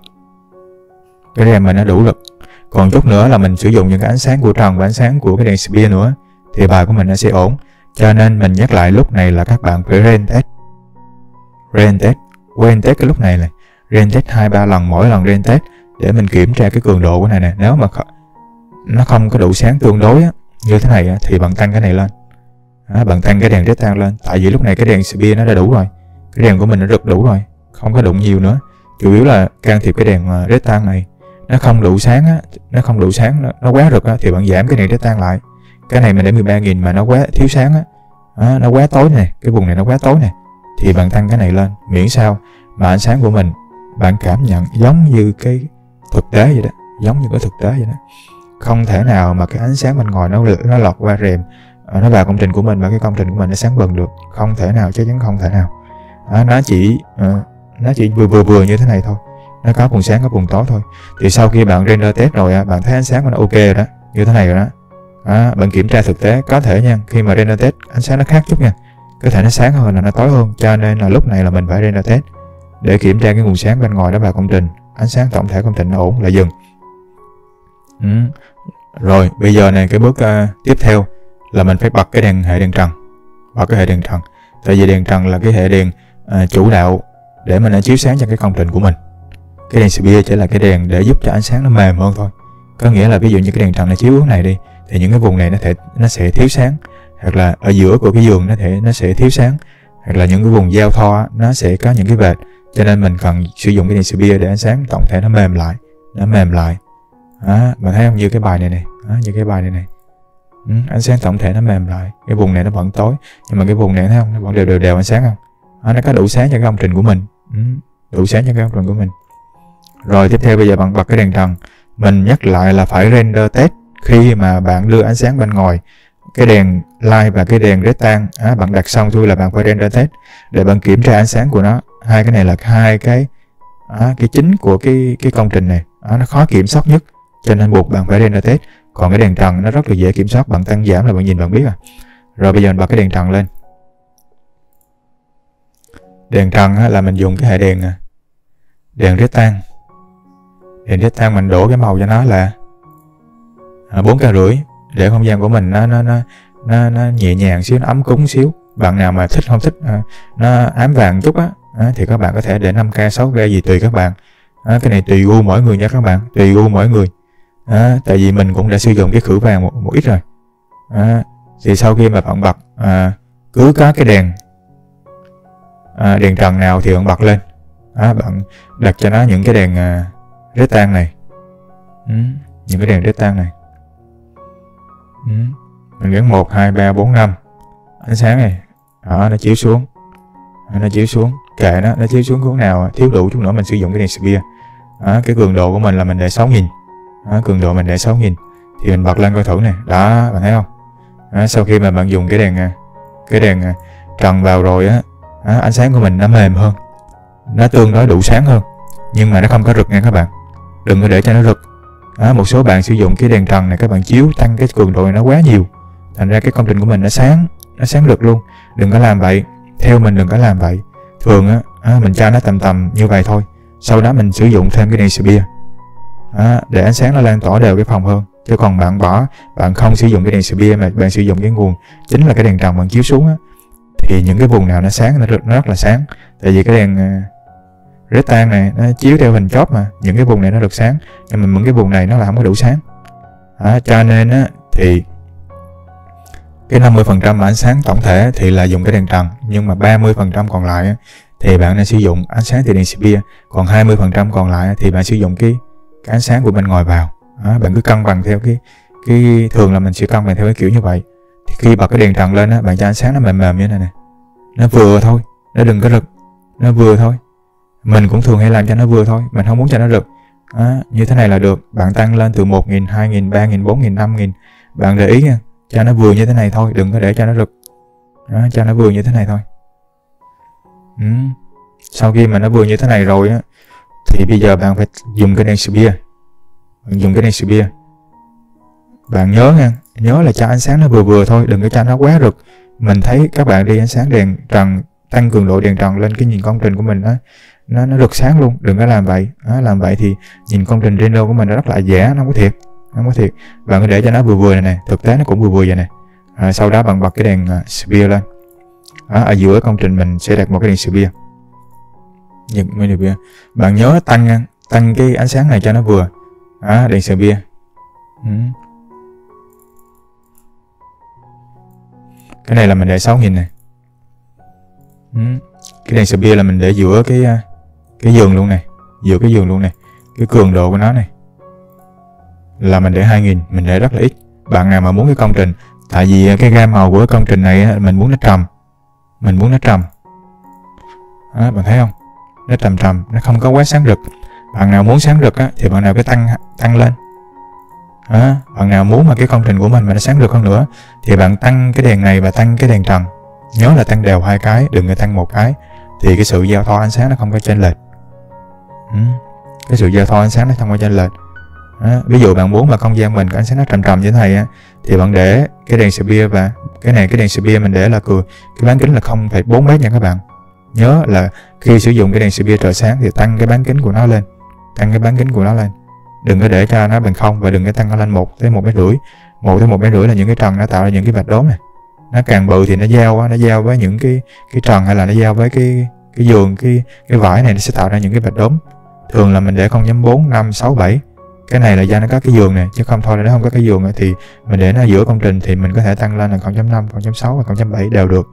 Speaker 1: Cái đèn mình nó đủ rực. Còn chút nữa là mình sử dụng những cái ánh sáng của trần và ánh sáng của cái đèn Sphere nữa thì bài của mình nó sẽ ổn. Cho nên mình nhắc lại lúc này là các bạn phải rain test. Rain test cái lúc này này. Rain test 2-3 lần, mỗi lần rain test để mình kiểm tra cái cường độ của này nè. Nếu mà nó không có đủ sáng tương đối á, như thế này á, thì bạn tăng cái này lên. Bạn tăng cái đèn rectangle lên. Tại vì lúc này cái đèn Sphere nó đã đủ rồi. Cái đèn của mình nó rực đủ rồi, không có đụng nhiều nữa. Chủ yếu là can thiệp cái đèn rectangle này. Nó không đủ sáng á, nó quá rực á, thì bạn giảm cái đèn rectangle lại. Cái này mình để 13.000 mà nó quá thiếu sáng á, nó quá tối nè, cái vùng này nó quá tối nè, thì bạn tăng cái này lên, miễn sao mà ánh sáng của mình bạn cảm nhận giống như cái thực tế vậy đó, giống như cái thực tế vậy đó. Không thể nào mà cái ánh sáng bên ngoài nó lọt qua rèm, nó vào công trình của mình và cái công trình của mình nó sáng bừng được, không thể nào, chắc chắn không thể nào. Nó chỉ vừa như thế này thôi, nó có vùng sáng có vùng tối thôi. Thì sau khi bạn render test rồi bạn thấy ánh sáng của nó ok rồi đó, như thế này rồi đó. Bạn kiểm tra thực tế có thể nha, khi mà render test ánh sáng nó khác chút nha, có thể nó sáng hơn là nó tối hơn, cho nên là lúc này là mình phải render test để kiểm tra cái nguồn sáng bên ngoài đó vào công trình, ánh sáng tổng thể công trình nó ổn là dừng. Rồi bây giờ này cái bước tiếp theo là mình phải bật cái hệ đèn trần. Tại vì đèn trần là cái hệ đèn chủ đạo để mình chiếu sáng cho cái công trình của mình. Cái đèn Sphere chỉ là cái đèn để giúp cho ánh sáng nó mềm hơn thôi. Có nghĩa là ví dụ như cái đèn trần này chiếu hướng này đi, thì những cái vùng này nó sẽ thiếu sáng, hoặc là ở giữa của cái giường nó sẽ thiếu sáng, hoặc là những cái vùng giao thoa nó sẽ có những cái vệt. Cho nên mình cần sử dụng cái đèn Sphere để ánh sáng tổng thể nó mềm lại. Bạn thấy không, như cái bài này này, ánh sáng tổng thể nó mềm lại. Cái vùng này nó vẫn tối, nhưng mà cái vùng này thấy không, nó vẫn đều ánh sáng không. Nó có đủ sáng cho cái công trình của mình, đủ sáng cho cái công trình của mình. Rồi tiếp theo bây giờ bạn bật cái đèn trần. Mình nhắc lại là phải render test khi mà bạn đưa ánh sáng bên ngoài. Cái đèn light và cái đèn rectangle bạn đặt xong thôi là bạn phải render test để bạn kiểm tra ánh sáng của nó. Hai cái này là hai cái chính của cái công trình này, nó khó kiểm soát nhất, cho nên buộc bạn phải render test. Còn cái đèn trần nó rất là dễ kiểm soát, bạn tăng giảm là bạn nhìn bạn biết Rồi bây giờ mình bật cái đèn trần lên. Đèn trần là mình dùng cái hệ đèn rectangle. Đèn rectangle mình đổ cái màu cho nó là 4,5K để không gian của mình nó nhẹ nhàng xíu, nó ấm cúng xíu. Bạn nào mà không thích nó ám vàng chút thì các bạn có thể để 5K, 6K gì tùy các bạn. Cái này tùy gu mỗi người nha các bạn, tùy gu mỗi người. Tại vì mình cũng đã sử dụng cái khử vàng một ít rồi. Thì sau khi mà bạn bật cứ có cái đèn trần nào thì bạn bật lên. Bạn đặt cho nó những cái đèn rectangle này, những cái đèn rectangle này. Mình gắn 1, 2, 3, 4, 5 ánh sáng này, nó chiếu xuống, kệ nó chiếu xuống hướng nào thiếu đủ chút nữa mình sử dụng cái đèn Sphere. Cái cường độ của mình là mình để 6.000, cường độ mình để 6.000 thì mình bật lên coi thử này, đó bạn thấy không. Sau khi mà bạn dùng cái đèn trần vào rồi ánh sáng của mình nó mềm hơn, nó tương đối đủ sáng hơn, nhưng mà nó không có rực nha các bạn, đừng có để cho nó rực. Một số bạn sử dụng cái đèn trần này các bạn chiếu tăng cái cường độ này nó quá nhiều, thành ra cái công trình của mình nó sáng rực luôn. Đừng có làm vậy, theo mình đừng có làm vậy. Thường mình cho nó tầm như vậy thôi, sau đó mình sử dụng thêm cái đèn Sphere để ánh sáng nó lan tỏa đều cái phòng hơn. Chứ còn bạn không sử dụng cái đèn Sphere mà bạn sử dụng cái nguồn chính là cái đèn trần bạn chiếu xuống thì những cái vùng nào nó sáng nó rất là sáng. Tại vì cái đèn rectangle này nó chiếu theo hình chóp mà, những cái vùng này nó được sáng, nhưng mà những cái vùng này nó là không có đủ sáng. Cho nên thì cái 50% ánh sáng tổng thể thì là dùng cái đèn trần, nhưng mà 30% còn lại thì bạn nên sử dụng ánh sáng từ đèn Sphere, còn 20% còn lại thì bạn sử dụng cái ánh sáng của bên ngoài vào. Bạn cứ cân bằng theo cái thường là mình sẽ cân bằng theo cái kiểu như vậy. Thì khi bật cái đèn trần lên bạn cho ánh sáng nó mềm như thế này nè, nó vừa thôi, nó đừng có rực, nó vừa thôi. Mình cũng thường hay làm cho nó vừa thôi, mình không muốn cho nó rực. Như thế này là được. Bạn tăng lên từ 1.000, 2.000, 3.000, 4.000, 5.000. Bạn để ý nha, cho nó vừa như thế này thôi, đừng có để cho nó rực. Cho nó vừa như thế này thôi. Sau khi mà nó vừa như thế này rồi thì bây giờ bạn phải dùng cái đèn Sphere. Bạn dùng cái đèn Sphere. Bạn nhớ nha, nhớ là cho ánh sáng nó vừa thôi, đừng có cho nó quá rực. Mình thấy các bạn đi ánh sáng đèn trần tăng cường độ đèn trần lên, cái nhìn công trình của mình nó rực sáng luôn. Đừng có làm vậy. Làm vậy thì nhìn công trình render của mình nó rất là giả, nó không có thiệt. Bạn có để cho nó vừa vừa này, thực tế nó cũng vừa vừa vậy này. Sau đó bạn bật cái đèn spear lên. Ở giữa công trình mình sẽ đặt một cái đèn spear. Bạn nhớ tăng cái ánh sáng này cho nó vừa. Đèn spear. Cái này là mình để 6.000 này. Cái đèn spear là mình để giữa cái giường luôn này, giữa cái giường luôn này. Cái cường độ của nó này là mình để 2.000, mình để rất là ít. Bạn nào mà muốn cái công trình, tại vì cái gam màu của cái công trình này mình muốn nó trầm. Bạn thấy không? Nó trầm, nó không có quá sáng rực. Bạn nào muốn sáng rực thì bạn nào cứ tăng lên. Bạn nào muốn mà cái công trình của mình mà nó sáng rực hơn nữa thì bạn tăng cái đèn này và tăng cái đèn trần. Nhớ là tăng đều 2 cái, đừng có tăng 1 cái, thì cái sự giao thoa ánh sáng nó không có chênh lệch. Cái sự giao thoa ánh sáng nó không có chênh lệch. Ví dụ bạn muốn mà không gian mình cái ánh sáng nó trầm như thế này thì bạn để cái đèn spear, và cái đèn spear mình để là cái bán kính là 0,4 mét nha các bạn. Nhớ là khi sử dụng cái đèn spear trợ sáng thì tăng cái bán kính của nó lên. Đừng có để cho nó bằng không, và đừng có tăng nó lên 1 tới 1,5 mét. 1 tới 1,5 mét là những cái trần nó tạo ra những cái vạch đốm này. Nó càng bự thì nó giao với những cái trần, hay là nó giao với cái giường, cái vải này, nó sẽ tạo ra những cái vạch đốm. Thường là mình để 0.4, 5, 6, 7. Cái này là do nó có cái giường này, chứ không thôi là nó không có cái giường thì mình để nó giữa công trình thì mình có thể tăng lên là 0.5, 0.6 và 0.7 đều được.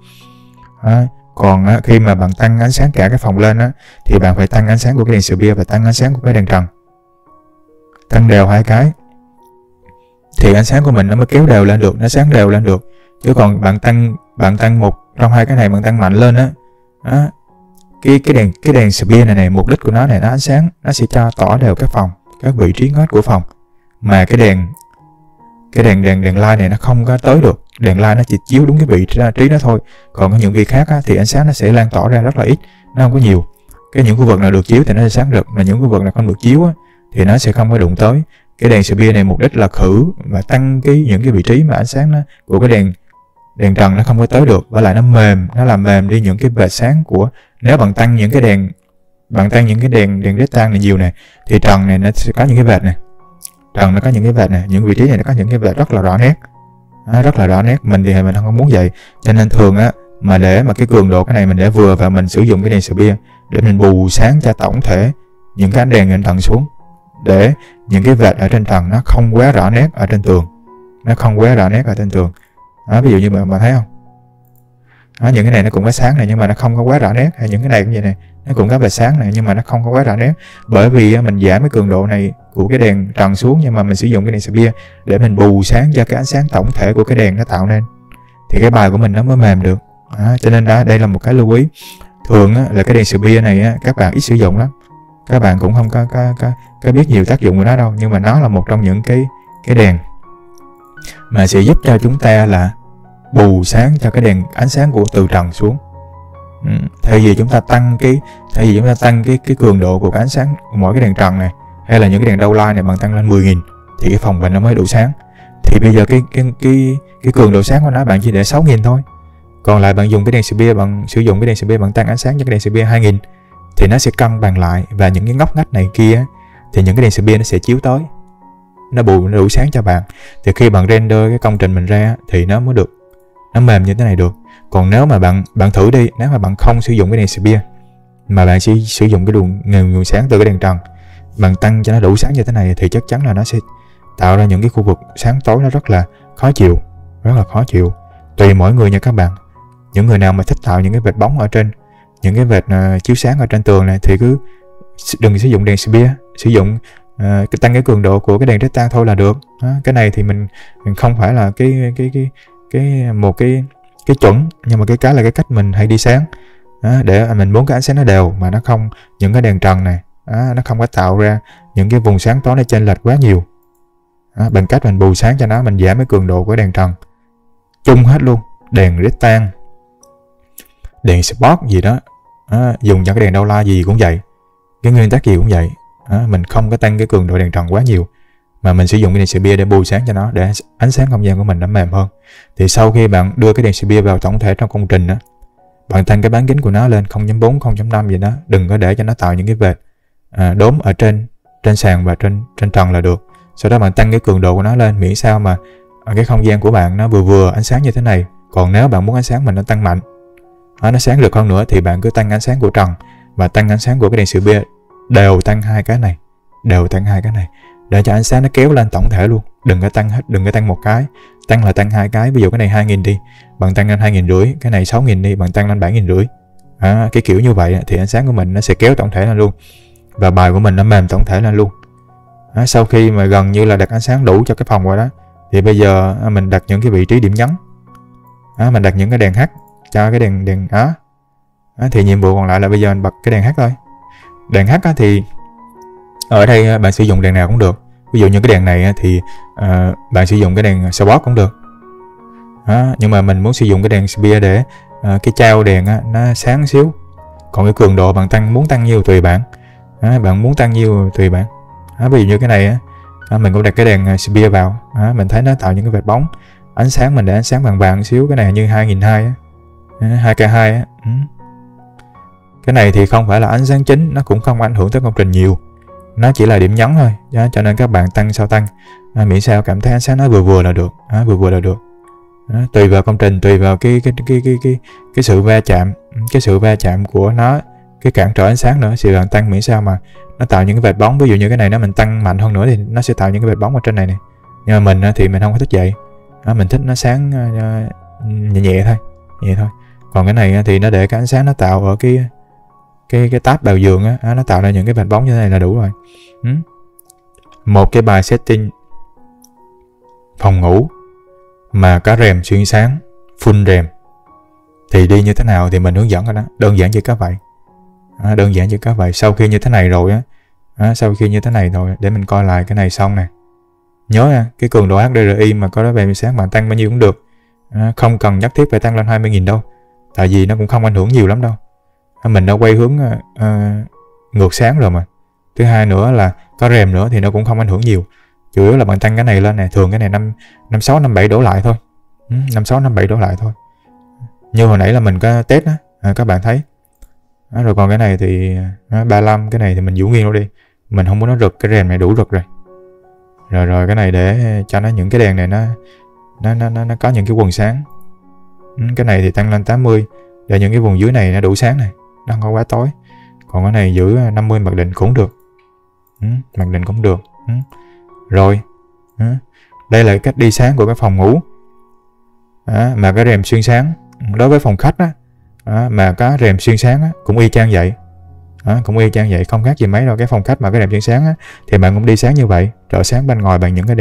Speaker 1: Còn khi mà bạn tăng ánh sáng cả cái phòng lên thì bạn phải tăng ánh sáng của cái đèn spear và tăng ánh sáng của cái đèn trần. Tăng đều 2 cái thì ánh sáng của mình nó mới kéo đều lên được, nó sáng đều lên được. Chứ còn bạn tăng một trong 2 cái này, bạn tăng mạnh lên cái đèn spear này, mục đích của nó này, nó ánh sáng nó sẽ cho tỏ đều các phòng, các vị trí hết của phòng. Mà cái đèn light này nó không có tới được. Đèn light nó chỉ chiếu đúng cái vị trí đó thôi. Còn có những vị khác thì ánh sáng nó sẽ lan tỏa ra rất là ít, nó không có nhiều. Những khu vực nào được chiếu thì nó sẽ sáng rực, mà những khu vực nào không được chiếu thì nó sẽ không có đụng tới. Cái đèn spear này mục đích là khử và tăng những cái vị trí mà ánh sáng của cái đèn trần nó không có tới được, và lại nó làm mềm đi những cái vệt sáng của. Nếu bạn tăng những cái đèn rectangle này nhiều này thì trần này nó sẽ có những cái vệt này. Trần nó có những cái vệt này, những vị trí này nó có những cái vệt rất là rõ nét. Mình thì mình không muốn vậy, cho nên thường mà để mà cái cường độ cái này mình để vừa, và mình sử dụng cái đèn spear để mình bù sáng cho tổng thể những cái ánh đèn trên trần xuống, để những cái vệt ở trên trần nó không quá rõ nét ở trên tường. Ví dụ như bạn thấy không? Những cái này nó cũng có sáng này nhưng mà nó không có quá rõ nét. Hay những cái này cũng vậy này, nó cũng có vệt sáng này nhưng mà nó không có quá rõ nét. Bởi vì mình giảm cái cường độ này của cái đèn trần xuống, nhưng mà mình sử dụng cái đèn spear để mình bù sáng cho cái ánh sáng tổng thể của cái đèn nó tạo nên, thì cái bài của mình nó mới mềm được. Cho nên đây là một cái lưu ý. Thường là cái đèn spear này các bạn ít sử dụng lắm, các bạn cũng không có biết nhiều tác dụng của nó đâu, nhưng mà nó là một trong những cái đèn mà sẽ giúp cho chúng ta là bù sáng cho cái đèn ánh sáng của từ trần xuống. Thay vì chúng ta tăng cái cường độ của cái ánh sáng của mỗi cái đèn trần này, hay là những cái đèn downlight này, bạn tăng lên 10.000 thì cái phòng mình nó mới đủ sáng. Thì bây giờ cái cường độ sáng của nó bạn chỉ để 6.000 thôi. Còn lại bạn dùng cái đèn spear, bạn sử dụng cái đèn spear, bạn tăng ánh sáng cho cái đèn spear 2.000 thì nó sẽ cân bằng lại, và những cái ngóc ngách này kia thì những cái đèn spear nó sẽ chiếu tới, nó đủ sáng cho bạn. Thì khi bạn render cái công trình mình ra thì nó mới được, nó mềm như thế này được. Còn nếu mà bạn thử đi, nếu mà bạn không sử dụng cái đèn spear mà bạn chỉ sử dụng cái nguồn sáng từ cái đèn trần, bạn tăng cho nó đủ sáng như thế này thì chắc chắn là nó sẽ tạo ra những cái khu vực sáng tối nó rất là khó chịu. Tùy mỗi người nha các bạn. Những người nào mà thích tạo những cái vệt bóng ở trên, những cái vệt chiếu sáng ở trên tường này thì cứ đừng sử dụng đèn spear, sử dụng tăng cái cường độ của cái đèn rectangle thôi là được. Cái này thì mình không phải là cái chuẩn, nhưng mà cái là cái cách mình hay đi sáng để mình muốn cái ánh sáng nó đều, mà nó không, những cái đèn trần này nó không có tạo ra những cái vùng sáng tối nó chênh lệch quá nhiều. Bằng cách mình bù sáng cho nó, mình giảm cái cường độ của đèn trần chung hết luôn. Đèn rectangle, đèn spot gì đó, dùng cho cái đèn downlight gì cũng vậy, cái nguyên tắc gì cũng vậy. Mình không có tăng cái cường độ đèn trần quá nhiều, mà mình sử dụng cái đèn spear để bù sáng cho nó, để ánh sáng không gian của mình nó mềm hơn. Thì sau khi bạn đưa cái đèn spear vào tổng thể trong công trình bạn tăng cái bán kính của nó lên 0.4, 0.5 gì đó, đừng có để cho nó tạo những cái vệt đốm ở trên sàn và trên trần là được. Sau đó bạn tăng cái cường độ của nó lên, miễn sao mà cái không gian của bạn nó vừa vừa ánh sáng như thế này. Còn nếu bạn muốn ánh sáng mình nó tăng mạnh, nó sáng rực hơn nữa, thì bạn cứ tăng ánh sáng của trần và tăng ánh sáng của cái đèn sợi bia, đều tăng hai cái này, để cho ánh sáng nó kéo lên tổng thể luôn. Đừng có tăng hết, đừng có tăng một cái, tăng là tăng hai cái. Ví dụ cái này 2.000 đi, bạn tăng lên 2.500, cái này 6.000 đi, bạn tăng lên 7.500. Cái kiểu như vậy thì ánh sáng của mình nó sẽ kéo tổng thể lên luôn, và bài của mình nó mềm tổng thể lên luôn. Sau khi mà gần như là đặt ánh sáng đủ cho cái phòng rồi đó, thì bây giờ mình đặt những cái vị trí điểm nhấn, mình đặt những cái đèn H cho cái đèn thì nhiệm vụ còn lại là bây giờ mình bật cái đèn H thôi. Đèn H thì ở đây bạn sử dụng đèn nào cũng được. Ví dụ như cái đèn này thì bạn sử dụng cái đèn spot cũng được. Nhưng mà mình muốn sử dụng cái đèn bia để cái trao đèn nó sáng xíu. Còn cái cường độ bạn muốn tăng nhiêu tùy bạn. Bạn muốn tăng nhiêu tùy bạn. Ví dụ như cái này mình cũng đặt cái đèn bia vào, mình thấy nó tạo những cái vệt bóng. Ánh sáng mình để ánh sáng vàng vàng xíu, cái này như 2.200 2K2 Cái này thì không phải là ánh sáng chính, nó cũng không ảnh hưởng tới công trình nhiều, nó chỉ là điểm nhấn thôi. Cho nên các bạn tăng sao tăng, miễn sao cảm thấy ánh sáng nó vừa vừa là được, tùy vào công trình, tùy vào cái sự va chạm của nó, cái cản trở ánh sáng nữa. Thì bạn tăng miễn sao mà nó tạo những cái vệt bóng. Ví dụ như cái này mình tăng mạnh hơn nữa thì nó sẽ tạo những cái vệt bóng ở trên này nè. Nhưng mà mình thì mình không có thích vậy, mình thích nó sáng nhẹ thôi. Còn cái này thì nó để cái ánh sáng nó tạo ở cái tab đầu giường nó tạo ra những cái vệt bóng như thế này là đủ rồi. Một cái bài setting phòng ngủ mà có rèm xuyên sáng, full rèm thì đi như thế nào thì mình hướng dẫn rồi đó. Đơn giản chỉ có vậy. Sau khi như thế này rồi, để mình coi lại cái này xong nè. Nhớ cái cường độ HDRI mà có rèm sáng bạn tăng bao nhiêu cũng được, không cần nhất thiết phải tăng lên 20.000 đâu, tại vì nó cũng không ảnh hưởng nhiều lắm đâu. Mình đã quay hướng ngược sáng rồi mà. Thứ hai nữa là có rèm nữa thì nó cũng không ảnh hưởng nhiều. Chủ yếu là bạn tăng cái này lên nè, thường cái này 56, 57 đổ lại thôi. 56, 57 đổ lại thôi. Như hồi nãy là mình có test các bạn thấy. Rồi còn cái này thì 35, cái này thì mình giữ nguyên nó đi. Mình không muốn nó rực, cái rèm này đủ rực rồi. Rồi cái này để cho nó những cái đèn này nó có những cái quần sáng. Cái này thì tăng lên 80 để những cái vùng dưới này nó đủ sáng này, nó không có quá tối. Còn cái này giữ 50 mặc định cũng được. Rồi đây là cách đi sáng của cái phòng ngủ mà cái rèm xuyên sáng. Đối với phòng khách mà có rèm xuyên sáng cũng y chang vậy. Không khác gì mấy đâu. Cái phòng khách mà cái rèm xuyên sáng thì bạn cũng đi sáng như vậy, trợ sáng bên ngoài bằng những cái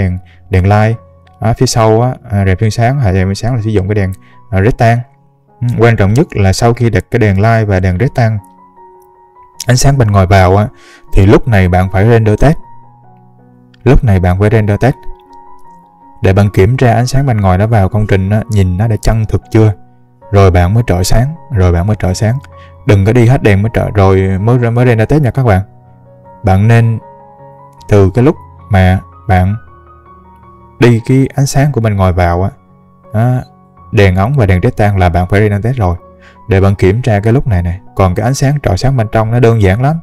Speaker 1: đèn light. Phía sau rèm xuyên sáng hay rèm xuyên sáng là sử dụng cái đèn rectangle. Quan trọng nhất là sau khi đặt cái đèn light và đèn rectangle ánh sáng bên ngoài vào thì lúc này bạn phải render test. Để bạn kiểm tra ánh sáng bên ngoài nó vào công trình nhìn nó đã chân thực chưa, rồi bạn mới trợ sáng. Đừng có đi hết đèn rồi mới render test nha các bạn. Bạn nên từ cái lúc mà bạn đi cái ánh sáng của bên ngoài vào đèn ống và đèn rectangle là bạn phải render test rồi, để bạn kiểm tra cái lúc này nè. Còn cái ánh sáng trợ sáng bên trong nó đơn giản lắm,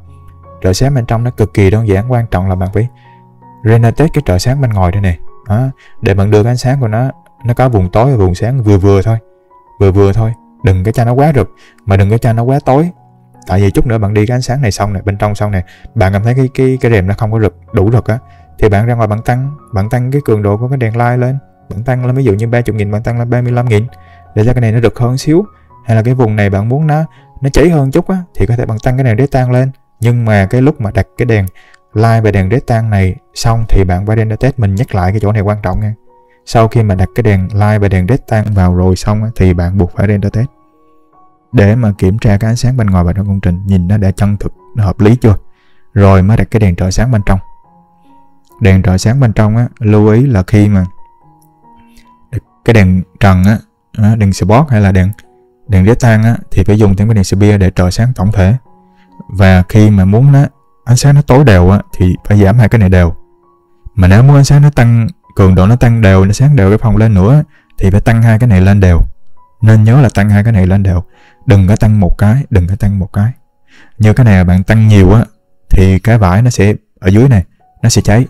Speaker 1: trợ sáng bên trong nó cực kỳ đơn giản. Quan trọng là bạn phải render test cái trợ sáng bên ngoài đây nè, để bạn đưa cái ánh sáng của nó có vùng tối và vùng sáng vừa vừa thôi. Đừng có cho nó quá rực mà đừng có cho nó quá tối, tại vì chút nữa bạn đi cái ánh sáng này xong này, bên trong xong này, bạn cảm thấy cái rèm nó không có đủ rực thì bạn ra ngoài bạn tăng cái cường độ của cái đèn light lên. Bạn tăng lên ví dụ như 30.000, bạn tăng lên 35.000 để cho cái này nó rực hơn xíu. Hay là cái vùng này bạn muốn nó cháy hơn chút thì có thể bạn tăng cái đèn rectangle lên. Nhưng mà cái lúc mà đặt cái đèn light và đèn rectangle này xong thì bạn phải render test. Mình nhắc lại cái chỗ này quan trọng nha. Sau khi mà đặt cái đèn light và đèn rectangle vào rồi xong thì bạn buộc phải render test để mà kiểm tra cái ánh sáng bên ngoài và trong công trình nhìn nó đã chân thực, nó hợp lý chưa, rồi mới đặt cái đèn trợ sáng bên trong. Đèn trợ sáng bên trong lưu ý là khi mà cái đèn trần đèn spot hay là đèn rectangle thì phải dùng những cái đèn Xperia để trợ sáng tổng thể. Và khi mà muốn ánh sáng nó tối đều thì phải giảm hai cái này đều. Mà nếu muốn ánh sáng nó tăng cường độ, nó tăng đều, nó sáng đều cái phòng lên nữa thì phải tăng hai cái này lên đều. Nên nhớ là tăng hai cái này lên đều đừng có tăng một cái, đừng có tăng một cái. Như cái này là bạn tăng nhiều á thì cái vải nó sẽ ở dưới này nó sẽ cháy,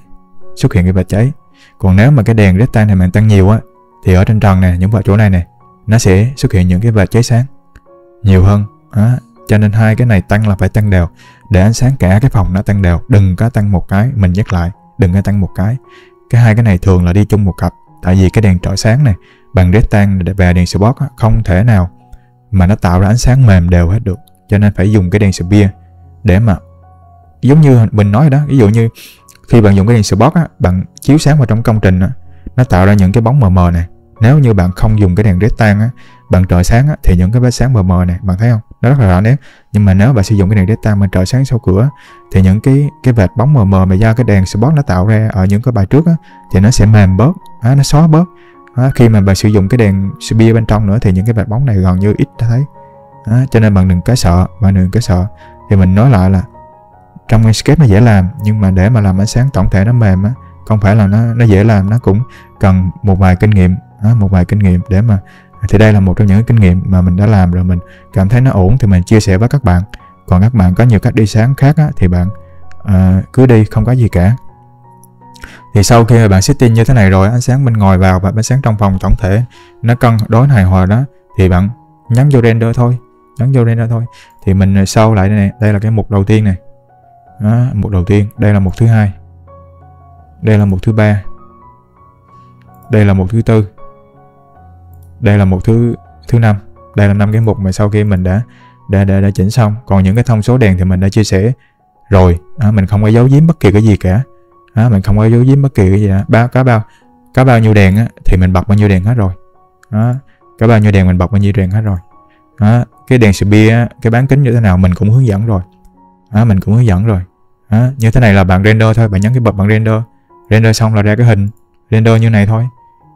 Speaker 1: xuất hiện cái vệt cháy. Còn nếu mà cái đèn rectangle này bạn tăng nhiều á thì ở trên trần này, những vào chỗ này nè, nó sẽ xuất hiện những cái vệt cháy sáng nhiều hơn. Cho nên hai cái này tăng là phải tăng đều để ánh sáng cả cái phòng nó tăng đều, đừng có tăng một cái. Mình nhắc lại, đừng có tăng một cái. Cái hai cái này thường là đi chung một cặp, tại vì cái đèn trọi sáng này bằng rectangle và đèn spot không thể nào mà nó tạo ra ánh sáng mềm đều hết được, cho nên phải dùng cái đèn spear để mà giống như mình nói đó. Ví dụ như khi bạn dùng cái đèn spot á, bạn chiếu sáng vào trong công trình á, nó tạo ra những cái bóng mờ mờ này. Nếu như bạn không dùng cái đèn rectangle á, bạn trọi sáng á, thì những cái vết sáng mờ mờ này, bạn thấy không, nó rất là rõ nét. Nhưng mà nếu bạn sử dụng cái đèn rectangle mà trọi sáng sau cửa thì những cái vệt bóng mờ mờ mà do cái đèn spot nó tạo ra ở những cái bài trước á, thì nó sẽ mềm bớt, nó xóa bớt. Khi mà bạn sử dụng cái đèn spear bên trong nữa thì những cái vệt bóng này gần như ít đã thấy. Cho nên bạn đừng có sợ, Thì mình nói lại là trong Enscape nó dễ làm, nhưng mà để mà làm ánh sáng tổng thể nó mềm á, không phải là nó dễ làm, nó cũng cần một vài kinh nghiệm, để mà thì đây là một trong những kinh nghiệm mà mình đã làm rồi, mình cảm thấy nó ổn thì mình chia sẻ với các bạn. Còn các bạn có nhiều cách đi sáng khác á, thì bạn cứ đi, không có gì cả. Thì sau khi mà bạn setting như thế này rồi, ánh sáng bên ngoài vào và ánh sáng trong phòng tổng thể nó cân đối hài hòa đó, thì bạn nhấn vô render thôi. Thì mình show lại đây này, đây là cái mục đầu tiên này. Mục đầu tiên, đây là mục thứ hai, đây là mục thứ ba, đây là mục thứ tư, đây là mục thứ năm. Đây là 5 cái mục mà sau khi mình đã chỉnh xong. Còn những cái thông số đèn thì mình đã chia sẻ rồi, mình không có giấu giếm bất kỳ cái gì cả. Có bao nhiêu đèn á, thì mình bật bao nhiêu đèn hết rồi. Có bao nhiêu đèn mình bật bao nhiêu đèn hết rồi. Cái đèn spear á, cái bán kính như thế nào mình cũng hướng dẫn rồi. Như thế này là bạn render thôi, bạn nhấn cái bật bạn render xong là ra cái hình render như này thôi.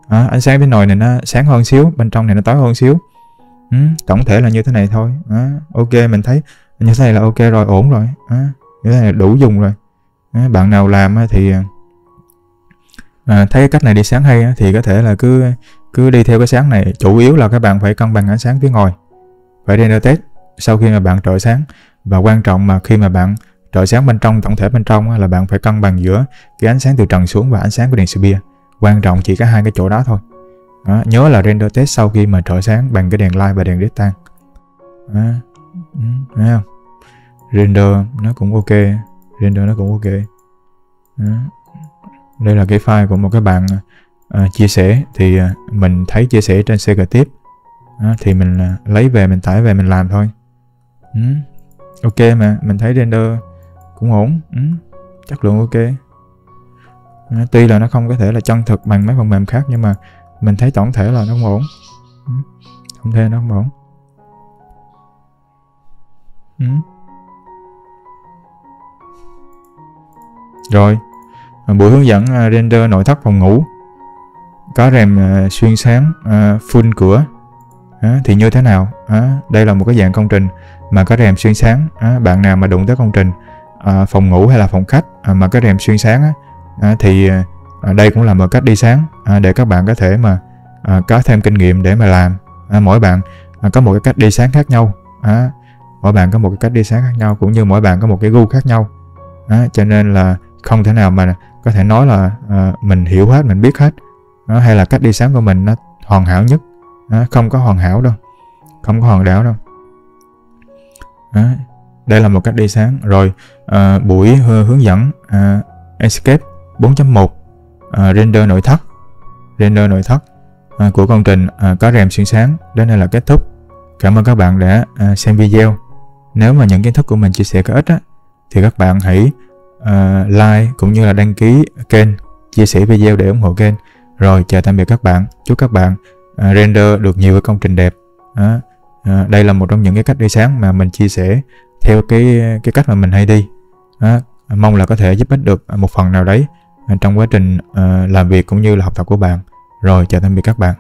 Speaker 1: Ánh sáng bên nồi này nó sáng hơn xíu, bên trong này nó tối hơn xíu. Tổng thể là như thế này thôi. Ok, mình thấy như thế này là ok rồi, ổn rồi. Như thế này đủ dùng rồi. Bạn nào làm thì thấy cái cách này đi sáng hay thì có thể là cứ đi theo cái sáng này. Chủ yếu là các bạn phải cân bằng ánh sáng phía ngoài, phải render test sau khi mà bạn trọi sáng. Và quan trọng mà khi mà bạn trọi sáng bên trong, tổng thể bên trong là bạn phải cân bằng giữa cái ánh sáng từ trần xuống và ánh sáng của đèn spear. Quan trọng chỉ có hai cái chỗ đó thôi. Nhớ là render test sau khi mà trọi sáng bằng cái đèn light và đèn rectangle. Thấy không? Render nó cũng ok. Đây là cái file của một cái bạn chia sẻ, thì mình thấy chia sẻ trên CG tiếp, thì mình lấy về, mình tải về mình làm thôi. Ok mà, mình thấy render cũng ổn, chất lượng ok. Tuy là nó không có thể là chân thực bằng mấy phần mềm khác, nhưng mà mình thấy tổng thể là nó không ổn. Rồi, buổi hướng dẫn render nội thất phòng ngủ có rèm xuyên sáng full cửa thì như thế nào. Đây là một cái dạng công trình mà có rèm xuyên sáng. Bạn nào mà đụng tới công trình phòng ngủ hay là phòng khách mà có rèm xuyên sáng thì đây cũng là một cách đi sáng để các bạn có thể mà có thêm kinh nghiệm để mà làm. Mỗi bạn có một cái cách đi sáng khác nhau. Cũng như mỗi bạn có một cái gu khác nhau. Cho nên là không thể nào mà có thể nói là mình hiểu hết, mình biết hết, hay là cách đi sáng của mình nó hoàn hảo nhất. Không có hoàn hảo đâu. Đây là một cách đi sáng. Rồi buổi hướng dẫn Enscape 4.1 render nội thất của công trình có rèm xuyên sáng đến đây là kết thúc. Cảm ơn các bạn đã xem video. Nếu mà những kiến thức của mình chia sẻ có ích thì các bạn hãy like cũng như là đăng ký kênh, chia sẻ video để ủng hộ kênh. Rồi, chào tạm biệt các bạn. Chúc các bạn render được nhiều cái công trình đẹp. Đây là một trong những cái cách đi sáng mà mình chia sẻ theo cái cách mà mình hay đi. Mong là có thể giúp ích được một phần nào đấy trong quá trình làm việc cũng như là học tập của bạn. Rồi, chào tạm biệt các bạn.